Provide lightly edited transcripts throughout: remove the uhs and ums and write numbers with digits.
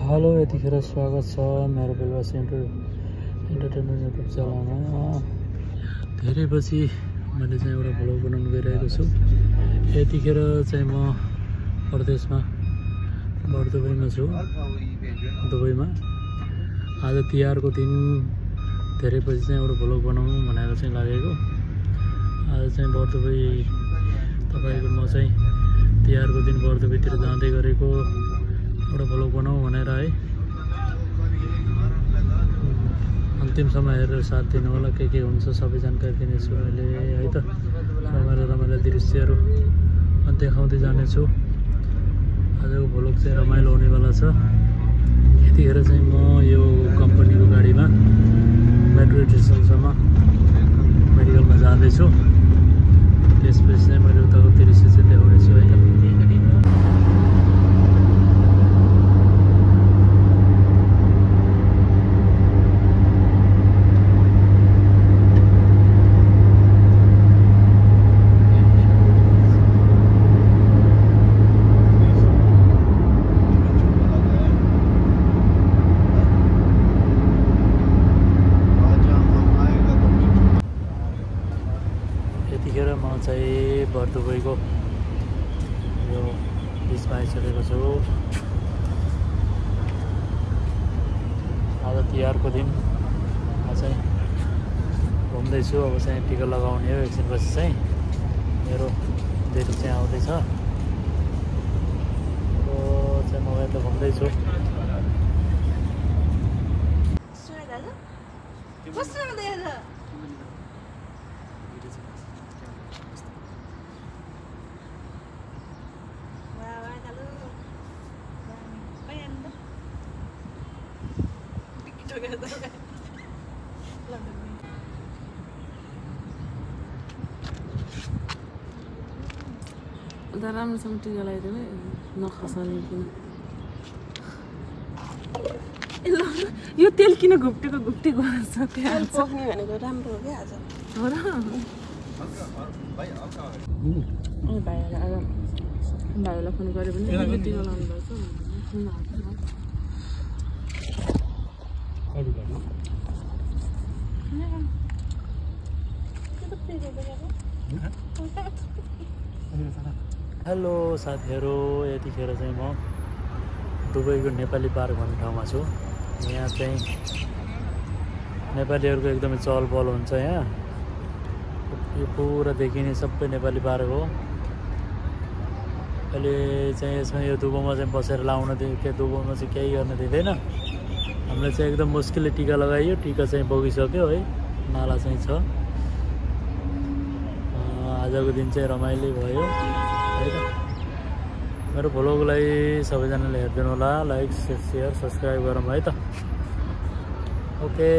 Hello, यतिखेर स्वागत छ मेरो बेलवासी एन्टरटेनमेन्ट युट्युब च्यानलमा। धेरै पछि मैले चाहिँ एउटा भ्लग बनाउनु गइरहेको छु। यतिखेर चाहिँ म परदेशमा दुबईमा छु। दुबईमा आज तिहारको दिन धेरै पछि चाहिँ एउटा भ्लग बनाउनु भनेर चाहिँ लागेको। आज चाहिँ दुबई तपाईको म चाहिँ तिहारको दिन दुबईतिर जाँदै गरेको एउटा भ्लग बनाऊ भनेर है। अन्तिमसम्म हेरेर साथ दिनु होला। के हुन्छ सबै जानकारी दिनेछु अहिले है त। रमाइलो दृश्यहरू देखाउँदै जानेछु। आजको भ्लग चाहिँ रमाइलो हुनेवाला छ। यतिखेर चाहिँ म यो कम्पनीको गाडीमा मेट्रो स्टेसनसम्म मेडिकलमा जाँदैछु। त्यसपछि चाहिँ मैले उताको दृश्य चाहिँ देखाउनेछु है त। यतिखेर म चाहिँ दुबईको यो बिचमा आइसकेको छु। आज तिहारको दिन चाहिँ घुम्दैछु। अब चाहिँ टिका लगाउने हो। एकछिनपछि चाहिँ मेरो डेट चाहिँ आउँदैछ। चाहिँ म यता घुम्दैछु। राम्रोसँग टिका लगाइदिनु है, नखसालिकन। यो तेल किन घुप्टेको गर्छ? तेल पोख्ने भनेको राम्रो हो क्या आज। हो र भाइलाई फोन गऱ्यो भने टिका लाउनु पर्छ। हेलो साथीहरू, यतिखेर चाहिँ म दुबईको नेपाली पार्क भन्ने ठाउँमा छु। यहाँ चाहिँ नेपालीहरूको एकदमै चहल पहल हुन्छ। यहाँ यो पुरा देखिने सबै नेपाली पार्क हो। अहिले चाहिँ यसमा यो दुबईमा चाहिँ बसेर लाउन दुबईमा चाहिँ केही गर्न दिँदैन। हामीले चाहिँ एकदम मुस्किलले टिका लगाइयो। टिका चाहिँ बगिसक्यो है, माला चाहिँ छ। आजको दिन चाहिँ रमाइलो भयो है त। मेरो भ्लगलाई सबैजनाले हेरिदिनु होला। लाइक शेयर सब्सक्राइब गरौँ है त। ओके।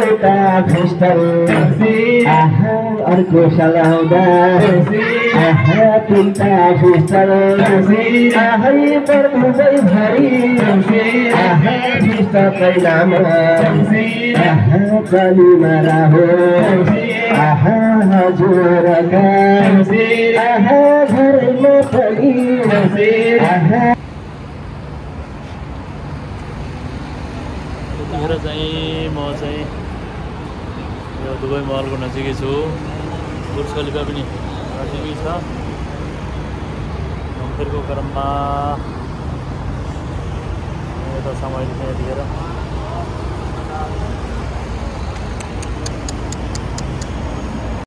एउटा भेस्टल आहा अर्को सलाउँदा आहा तिनटा भेस्टल आहै पर्दै भरि आहा भेस्टकै नाम आहा कलिमा राहो आहा हजुरका आहा घरमा पनि आहा यतिखेर चाहिँ म चाहिँ यो दुबई महलको नजिकै छु। बुर्ज खलिफा पनि नजिकै छ। घुमफिरको क्रममा यता समय चाहिँ यतिखेर